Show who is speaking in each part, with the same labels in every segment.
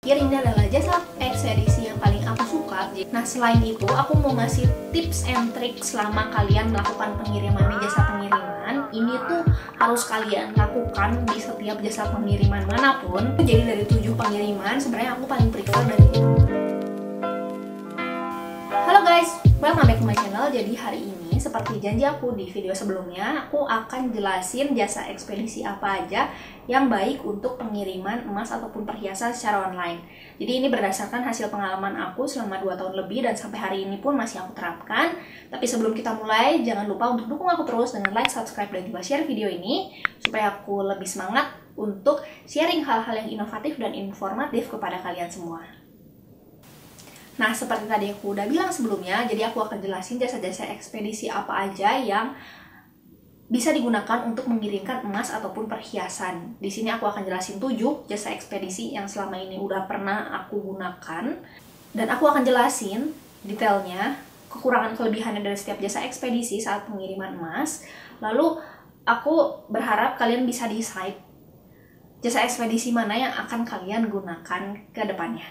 Speaker 1: Ini adalah jasa ekspedisi yang paling aku suka. Nah, selain itu, aku mau ngasih tips and trick selama kalian melakukan pengiriman di jasa pengiriman. Ini tuh harus kalian lakukan di setiap jasa pengiriman manapun. Jadi dari 7 pengiriman, sebenarnya aku paling prefer dari itu. Halo guys, welcome back to my channel. Jadi hari ini, seperti janji aku di video sebelumnya, aku akan jelasin jasa ekspedisi apa aja yang baik untuk pengiriman emas ataupun perhiasan secara online. Jadi ini berdasarkan hasil pengalaman aku selama 2 tahun lebih dan sampai hari ini pun masih aku terapkan. Tapi sebelum kita mulai, jangan lupa untuk dukung aku terus dengan like, subscribe, dan juga share video ini supaya aku lebih semangat untuk sharing hal-hal yang inovatif dan informatif kepada kalian semua. Nah, seperti tadi aku udah bilang sebelumnya, jadi aku akan jelasin jasa-jasa ekspedisi apa aja yang bisa digunakan untuk mengirimkan emas ataupun perhiasan. Di sini aku akan jelasin 7 jasa ekspedisi yang selama ini udah pernah aku gunakan. Dan aku akan jelasin detailnya, kekurangan kelebihannya dari setiap jasa ekspedisi saat pengiriman emas. Lalu aku berharap kalian bisa decide jasa ekspedisi mana yang akan kalian gunakan ke depannya.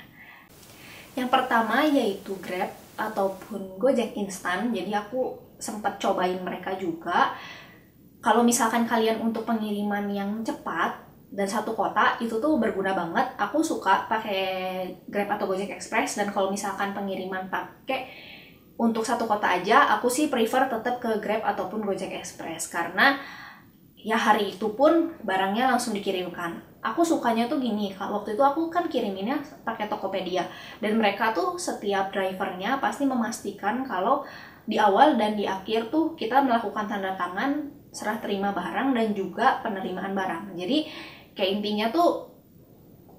Speaker 1: Yang pertama yaitu Grab ataupun Gojek Instan. Jadi aku sempat cobain mereka juga. Kalau misalkan kalian untuk pengiriman yang cepat dan satu kota, itu tuh berguna banget. Aku suka pakai Grab atau Gojek Express, dan kalau misalkan pengiriman pakai untuk satu kota aja, aku sih prefer tetap ke Grab ataupun Gojek Express karena ya hari itu pun barangnya langsung dikirimkan. Aku sukanya tuh gini, waktu itu aku kan kiriminnya pakai Tokopedia, dan mereka tuh setiap drivernya pasti memastikan kalau di awal dan di akhir tuh kita melakukan tanda tangan serah terima barang dan juga penerimaan barang. Jadi kayak intinya tuh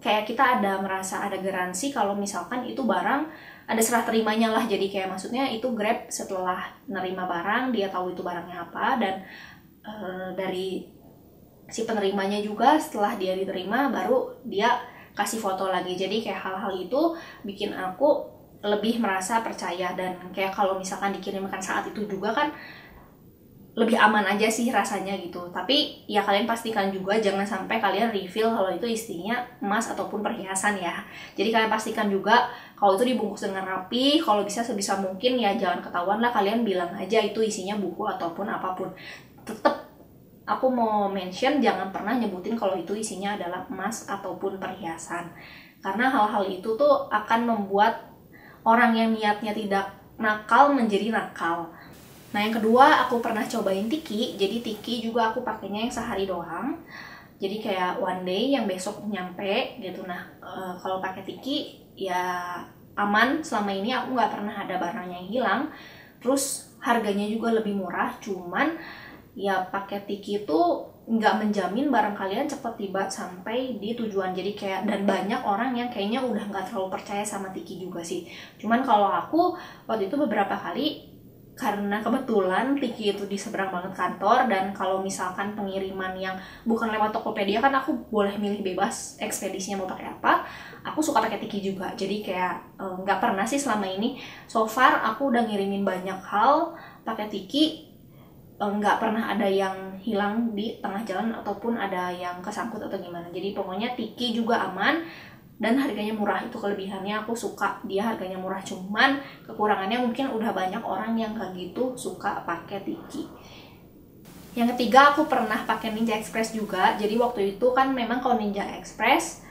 Speaker 1: kayak kita merasa ada garansi kalau misalkan itu barang ada serah terimanya lah. Jadi kayak maksudnya itu Grab setelah nerima barang dia tahu itu barangnya apa, dan dari si penerimanya juga setelah dia diterima baru dia kasih foto lagi. Jadi kayak hal-hal itu bikin aku lebih merasa percaya, dan kayak kalau misalkan dikirimkan saat itu juga kan lebih aman aja sih rasanya gitu. Tapi ya kalian pastikan juga jangan sampai kalian reveal kalau itu isinya emas ataupun perhiasan ya. Jadi kalian pastikan juga kalau itu dibungkus dengan rapi, kalau bisa sebisa mungkin ya jangan ketahuan lah, kalian bilang aja itu isinya buku ataupun apapun. Tetap aku mau mention jangan pernah nyebutin kalau itu isinya adalah emas ataupun perhiasan. Karena hal-hal itu tuh akan membuat orang yang niatnya tidak nakal menjadi nakal. Nah, yang kedua aku pernah cobain Tiki. Jadi Tiki juga aku pakainya yang sehari doang. Jadi kayak one day yang besok nyampe gitu. Nah, kalau pakai Tiki ya aman. Selama ini aku nggak pernah ada barangnya yang hilang. Terus harganya juga lebih murah. Cuman ya pakai Tiki itu nggak menjamin barang kalian cepat tiba sampai di tujuan. Jadi kayak, dan banyak orang yang kayaknya udah nggak terlalu percaya sama Tiki juga sih. Cuman kalau aku waktu itu beberapa kali, karena kebetulan Tiki itu di seberang banget kantor, dan kalau misalkan pengiriman yang bukan lewat Tokopedia kan aku boleh milih bebas ekspedisinya mau pakai apa, aku suka pakai Tiki juga. Jadi kayak nggak pernah sih selama ini, so far aku udah ngirimin banyak hal pakai Tiki, nggak pernah ada yang hilang di tengah jalan ataupun ada yang kesangkut atau gimana. Jadi pokoknya Tiki juga aman dan harganya murah. Itu kelebihannya, aku suka dia harganya murah. Cuman kekurangannya mungkin udah banyak orang yang kayak gitu suka pakai Tiki. Yang ketiga aku pernah pakai Ninja Express juga. Jadi waktu itu kan memang kalau Ninja Express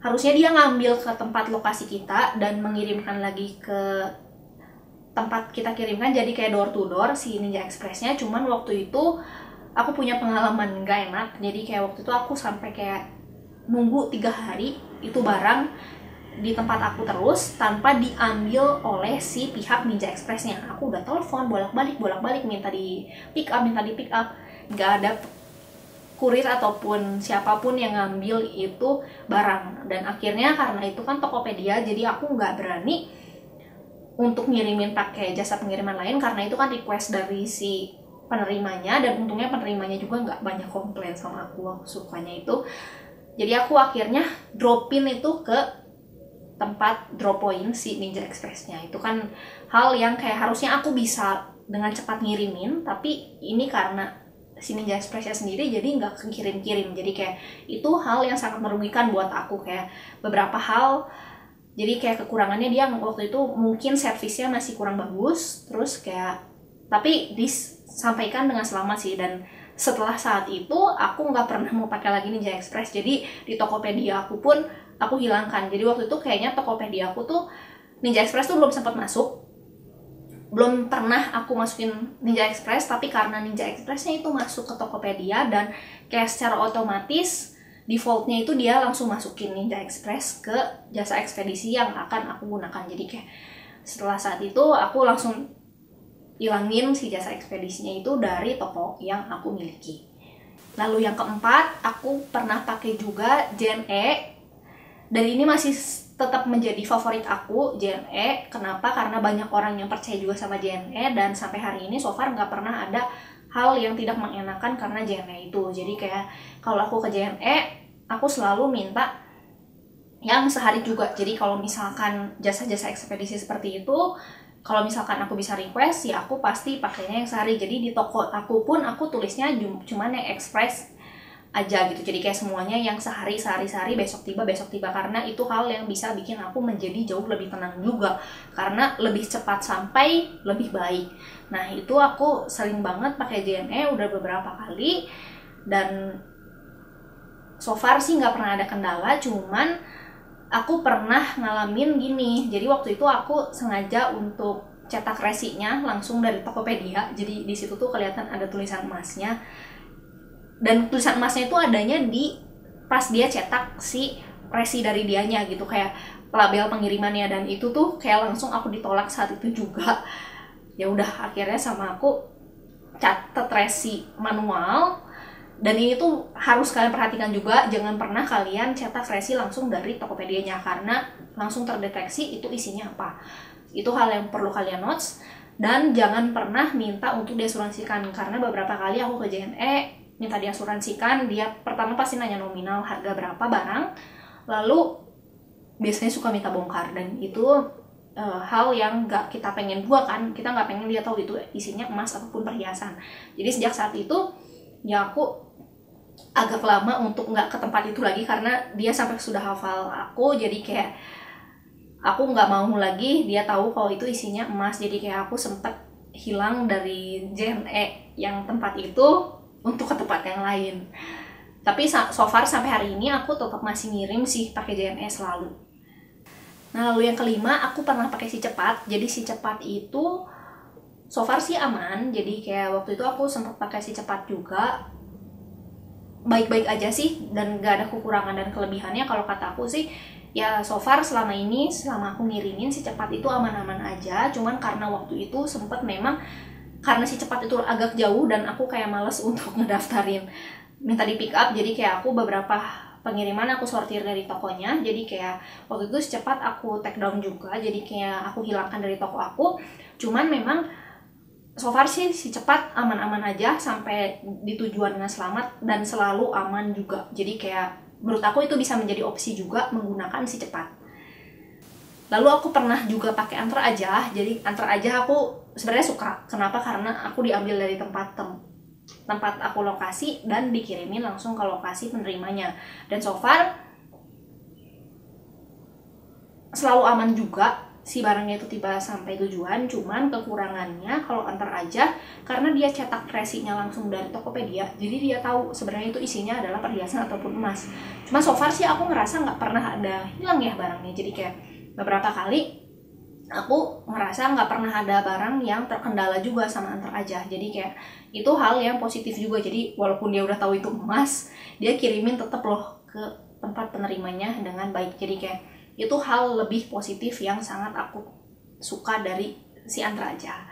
Speaker 1: harusnya dia ngambil ke tempat lokasi kita dan mengirimkan lagi ke tempat kita kirimkan, jadi kayak door to door si Ninja Expressnya. Cuman waktu itu aku punya pengalaman gak enak. Jadi kayak waktu itu aku sampai kayak nunggu 3 hari itu barang di tempat aku terus tanpa diambil oleh si pihak Ninja Expressnya. Aku udah telepon bolak-balik minta di pick up, nggak ada kurir ataupun siapapun yang ngambil itu barang. Dan akhirnya karena itu kan Tokopedia, jadi aku nggak berani untuk ngirimin pakai jasa pengiriman lain karena itu kan request dari si penerimanya, dan untungnya penerimanya juga nggak banyak komplain sama aku sukanya itu. Jadi aku akhirnya dropin itu ke tempat drop point si Ninja Expressnya. Itu kan hal yang kayak harusnya aku bisa dengan cepat ngirimin, tapi ini karena si Ninja Express-nya sendiri, jadi nggak kirim-kirim. Jadi kayak itu hal yang sangat merugikan buat aku. Kayak beberapa hal, jadi kayak kekurangannya dia waktu itu mungkin servisnya masih kurang bagus, terus kayak tapi disampaikan dengan selamat sih. Dan setelah saat itu aku nggak pernah mau pakai lagi Ninja Express. Jadi di Tokopedia aku pun aku hilangkan. Jadi waktu itu kayaknya Tokopedia aku tuh Ninja Express tuh belum sempat masuk, belum pernah aku masukin Ninja Express, tapi karena Ninja Express-nya itu masuk ke Tokopedia dan kayak secara otomatis defaultnya itu dia langsung masukin Ninja Express ke jasa ekspedisi yang akan aku gunakan. Jadi kayak setelah saat itu aku langsung hilangin si jasa ekspedisinya itu dari toko yang aku miliki. Lalu yang keempat, aku pernah pakai juga JNE, dan ini masih tetap menjadi favorit aku, JNE. Kenapa? Karena banyak orang yang percaya juga sama JNE, dan sampai hari ini so far nggak pernah ada hal yang tidak mengenakan karena JNE itu. Jadi kayak kalau aku ke JNE, aku selalu minta yang sehari juga. Jadi kalau misalkan jasa-jasa ekspedisi seperti itu, kalau misalkan aku bisa request, ya aku pasti pakainya yang sehari. Jadi di toko aku pun aku tulisnya cuman yang express aja gitu. Jadi kayak semuanya yang sehari, besok tiba, karena itu hal yang bisa bikin aku menjadi jauh lebih tenang juga, karena lebih cepat sampai, lebih baik. Nah itu aku sering banget pakai JNE, udah beberapa kali, dan so far sih nggak pernah ada kendala. Cuman aku pernah ngalamin gini. Jadi waktu itu aku sengaja untuk cetak resinya langsung dari Tokopedia. Jadi di situ tuh kelihatan ada tulisan emasnya. Dan tulisan emasnya itu adanya di pas dia cetak si resi dari dianya gitu, kayak label pengirimannya. Dan itu tuh kayak langsung aku ditolak saat itu juga. Ya udah akhirnya sama aku catat resi manual. Dan ini tuh harus kalian perhatikan juga, jangan pernah kalian cetak resi langsung dari Tokopedia-nya, karena langsung terdeteksi itu isinya apa. Itu hal yang perlu kalian notes. Dan jangan pernah minta untuk diasuransikan, karena beberapa kali aku ke JNE minta diasuransikan, dia pertama pasti nanya nominal harga berapa barang, lalu biasanya suka minta bongkar. Dan itu hal yang nggak kita pengen juga kan, kita nggak pengen dia tahu itu isinya emas ataupun perhiasan. Jadi sejak saat itu ya aku agak lama untuk nggak ke tempat itu lagi, karena dia sampai sudah hafal aku. Jadi kayak aku nggak mau lagi dia tahu kalau itu isinya emas. Jadi kayak aku sempet hilang dari JNE yang tempat itu untuk ke tempat yang lain. Tapi so far sampai hari ini aku tetap masih ngirim sih pakai JNE selalu. Nah lalu yang kelima, aku pernah pakai Si Cepat. Jadi Si Cepat itu so far sih aman. Jadi kayak waktu itu aku sempat pakai Si Cepat juga, baik-baik aja sih, dan gak ada kekurangan dan kelebihannya. Kalau kata aku sih ya so far selama ini, selama aku ngirimin Si Cepat itu aman-aman aja. Cuman karena waktu itu sempet memang karena Si Cepat itu agak jauh dan aku kayak males untuk ngedaftarin minta di pick up. Jadi kayak aku beberapa pengiriman aku sortir dari tokonya. Jadi kayak waktu itu Si Cepat aku take down juga, jadi kayak aku hilangkan dari toko aku. Cuman memang so far sih Si Cepat aman-aman aja sampai di tujuan dengan selamat dan selalu aman juga. Jadi kayak menurut aku itu bisa menjadi opsi juga menggunakan Si Cepat. Lalu aku pernah juga pakai Antar Aja. Jadi Antar Aja aku sebenarnya suka. Kenapa? Karena aku diambil dari tempat aku lokasi dan dikirimin langsung ke lokasi penerimanya. Dan so far selalu aman juga, si barangnya itu tiba sampai tujuan. Cuman kekurangannya kalau Antar Aja, karena dia cetak resinya langsung dari Tokopedia, jadi dia tahu sebenarnya itu isinya adalah perhiasan ataupun emas. Cuma so far sih aku ngerasa nggak pernah ada hilang ya barangnya. Jadi kayak beberapa kali aku ngerasa nggak pernah ada barang yang terkendala juga sama Antar Aja. Jadi kayak itu hal yang positif juga. Jadi walaupun dia udah tahu itu emas, dia kirimin tetap loh ke tempat penerimanya dengan baik. Jadi kayak itu hal lebih positif yang sangat aku suka dari si Antar Aja.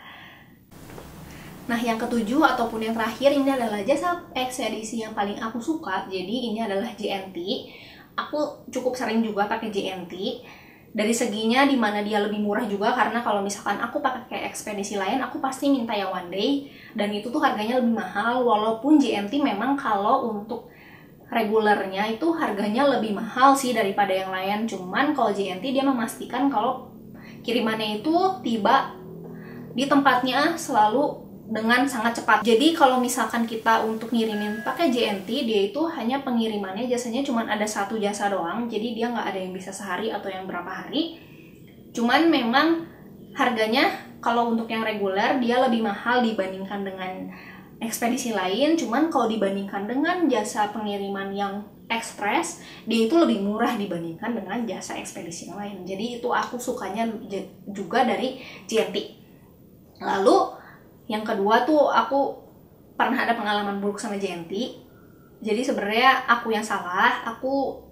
Speaker 1: Nah yang ketujuh ataupun yang terakhir, ini adalah jasa ekspedisi yang paling aku suka. Jadi ini adalah JNT. Aku cukup sering juga pakai JNT. Dari seginya dimana dia lebih murah juga, karena kalau misalkan aku pakai ekspedisi lain, aku pasti minta yang one day, dan itu tuh harganya lebih mahal. Walaupun JNT memang kalau untuk regulernya itu harganya lebih mahal sih daripada yang lain. Cuman kalau JNT dia memastikan kalau kirimannya itu tiba di tempatnya selalu dengan sangat cepat. Jadi kalau misalkan kita untuk ngirimin pakai JNT, dia itu hanya pengirimannya jasanya cuma ada satu jasa doang, jadi dia nggak ada yang bisa sehari atau yang berapa hari. Cuman memang harganya kalau untuk yang reguler dia lebih mahal dibandingkan dengan ekspedisi lain. Cuman kalau dibandingkan dengan jasa pengiriman yang ekspres, dia itu lebih murah dibandingkan dengan jasa ekspedisi yang lain. Jadi itu aku sukanya juga dari JNT. Lalu yang kedua tuh, aku pernah ada pengalaman buruk sama JNT. Jadi sebenarnya aku yang salah. Aku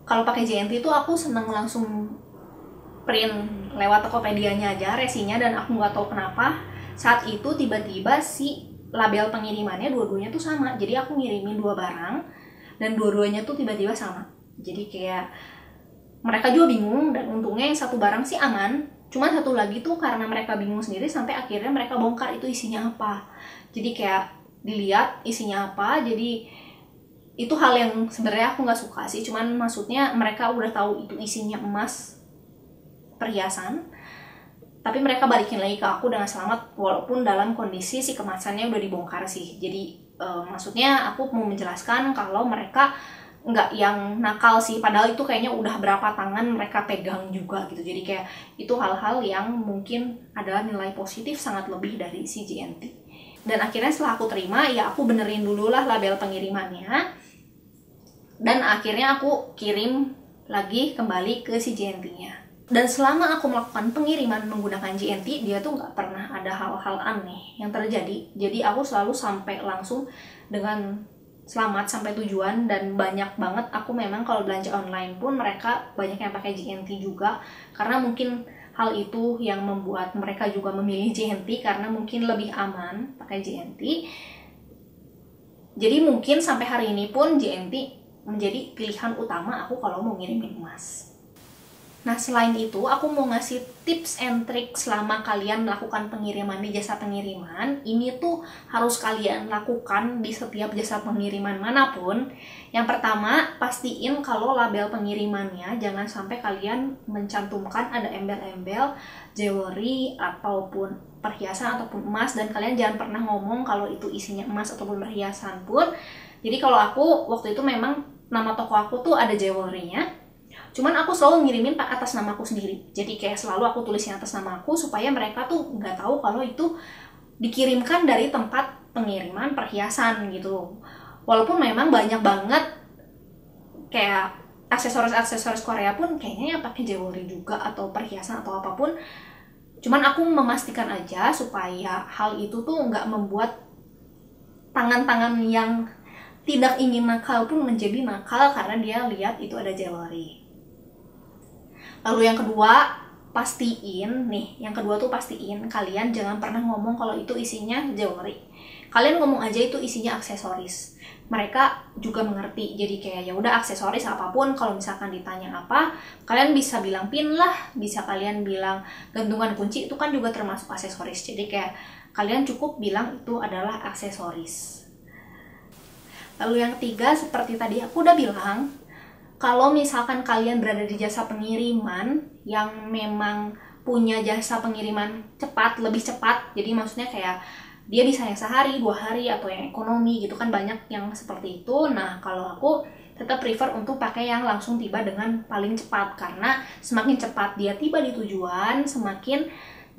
Speaker 1: kalau pakai JNT tuh aku seneng langsung print lewat Tokopedia-nya aja resinya, dan aku nggak tahu kenapa saat itu tiba-tiba si label pengirimannya dua-duanya tuh sama. Jadi aku ngirimin 2 barang dan dua-duanya tuh tiba-tiba sama. Jadi kayak mereka juga bingung, dan untungnya yang satu barang sih aman. Cuman satu lagi tuh karena mereka bingung sendiri sampai akhirnya mereka bongkar itu isinya apa. Jadi kayak dilihat isinya apa. Jadi itu hal yang sebenarnya aku nggak suka sih. Cuman maksudnya mereka udah tahu itu isinya emas perhiasan, tapi mereka balikin lagi ke aku dengan selamat walaupun dalam kondisi si kemasannya udah dibongkar sih. Jadi maksudnya aku mau menjelaskan kalau mereka nggak yang nakal sih, padahal itu kayaknya udah berapa tangan mereka pegang juga gitu. Jadi kayak itu hal-hal yang mungkin adalah nilai positif sangat lebih dari si JNT. Dan akhirnya setelah aku terima, ya aku benerin dulu lah label pengirimannya, dan akhirnya aku kirim lagi kembali ke si JNT-nya. Dan selama aku melakukan pengiriman menggunakan JNT, dia tuh nggak pernah ada hal-hal aneh yang terjadi. Jadi aku selalu sampai langsung dengan selamat sampai tujuan. Dan banyak banget aku memang kalau belanja online pun mereka banyak yang pakai JNT juga, karena mungkin hal itu yang membuat mereka juga memilih JNT, karena mungkin lebih aman pakai JNT. Jadi mungkin sampai hari ini pun JNT menjadi pilihan utama aku kalau mau ngirimin emas. Nah, selain itu, aku mau ngasih tips and trick selama kalian melakukan pengiriman di jasa pengiriman. Ini tuh harus kalian lakukan di setiap jasa pengiriman manapun. Yang pertama, pastiin kalau label pengirimannya jangan sampai kalian mencantumkan ada embel-embel jewelry ataupun perhiasan ataupun emas, dan kalian jangan pernah ngomong kalau itu isinya emas ataupun perhiasan pun. Jadi kalau aku waktu itu memang nama toko aku tuh ada jewelry-nya. Cuman aku selalu ngirimin atas nama aku sendiri. Jadi kayak selalu aku tulisin atas nama aku supaya mereka tuh nggak tahu kalau itu dikirimkan dari tempat pengiriman perhiasan gitu. Walaupun memang banyak banget kayak aksesoris Korea pun kayaknya yang pakai jewelry juga atau perhiasan atau apapun. Cuman aku memastikan aja supaya hal itu tuh nggak membuat tangan-tangan yang tidak ingin nakal pun menjadi nakal karena dia lihat itu ada jewelry. Lalu yang kedua, pastiin kalian jangan pernah ngomong kalau itu isinya jewelry. Kalian ngomong aja itu isinya aksesoris. Mereka juga mengerti. Jadi kayak ya udah aksesoris apapun, kalau misalkan ditanya apa, kalian bisa bilang pin lah, bisa kalian bilang gantungan kunci, itu kan juga termasuk aksesoris. Jadi kayak kalian cukup bilang itu adalah aksesoris. Lalu yang ketiga, seperti tadi aku udah bilang, kalau misalkan kalian berada di jasa pengiriman yang memang punya jasa pengiriman cepat, lebih cepat, jadi maksudnya kayak dia bisa yang sehari, 2 hari, atau yang ekonomi gitu kan, banyak yang seperti itu. Nah, kalau aku tetap prefer untuk pakai yang langsung tiba dengan paling cepat, karena semakin cepat dia tiba di tujuan, semakin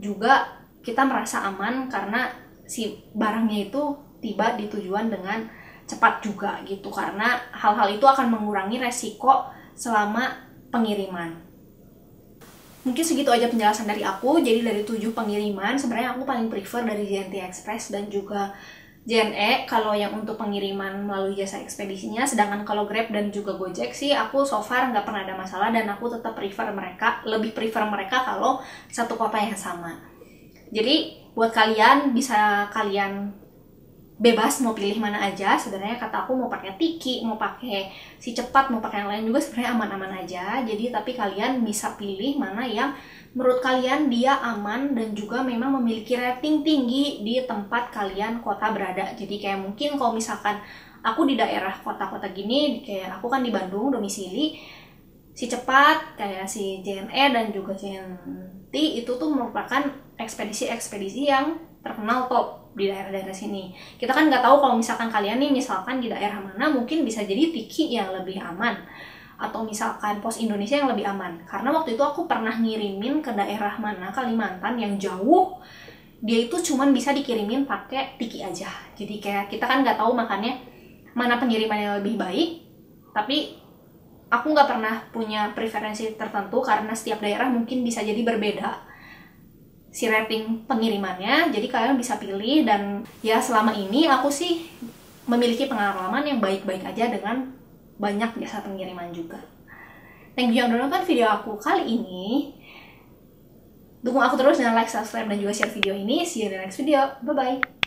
Speaker 1: juga kita merasa aman karena si barangnya itu tiba di tujuan dengan cepat juga gitu, karena hal-hal itu akan mengurangi resiko selama pengiriman. Mungkin segitu aja penjelasan dari aku. Jadi dari 7 pengiriman sebenarnya aku paling prefer dari JNT Express dan juga JNE kalau yang untuk pengiriman melalui jasa ekspedisinya. Sedangkan kalau Grab dan juga Gojek sih aku so far nggak pernah ada masalah, dan aku tetap lebih prefer mereka kalau satu kota yang sama. Jadi buat kalian, bisa kalian bebas mau pilih mana aja. Sebenarnya kata aku mau pakai Tiki, mau pakai si cepat, mau pakai yang lain juga sebenarnya aman-aman aja. Jadi tapi kalian bisa pilih mana yang menurut kalian dia aman dan juga memang memiliki rating tinggi di tempat kalian kota berada. Jadi kayak mungkin kalau misalkan aku di daerah kota-kota gini, kayak aku kan di Bandung domisili, si cepat kayak si JNE dan juga JNT itu tuh merupakan ekspedisi-ekspedisi yang terkenal top di daerah-daerah sini. Kita kan nggak tahu kalau misalkan kalian nih misalkan di daerah mana, mungkin bisa jadi Tiki yang lebih aman atau misalkan Pos Indonesia yang lebih aman. Karena waktu itu aku pernah ngirimin ke daerah mana, Kalimantan yang jauh, dia itu cuman bisa dikirimin pakai Tiki aja. Jadi kayak kita kan nggak tahu makannya mana pengiriman yang lebih baik, tapi aku nggak pernah punya preferensi tertentu karena setiap daerah mungkin bisa jadi berbeda si rating pengirimannya. Jadi kalian bisa pilih, dan ya selama ini aku sih memiliki pengalaman yang baik-baik aja dengan banyak jasa pengiriman juga. Thank you yang udah nonton video aku kali ini. Dukung aku terus dengan like, subscribe, dan juga share video ini. See you in the next video. Bye-bye.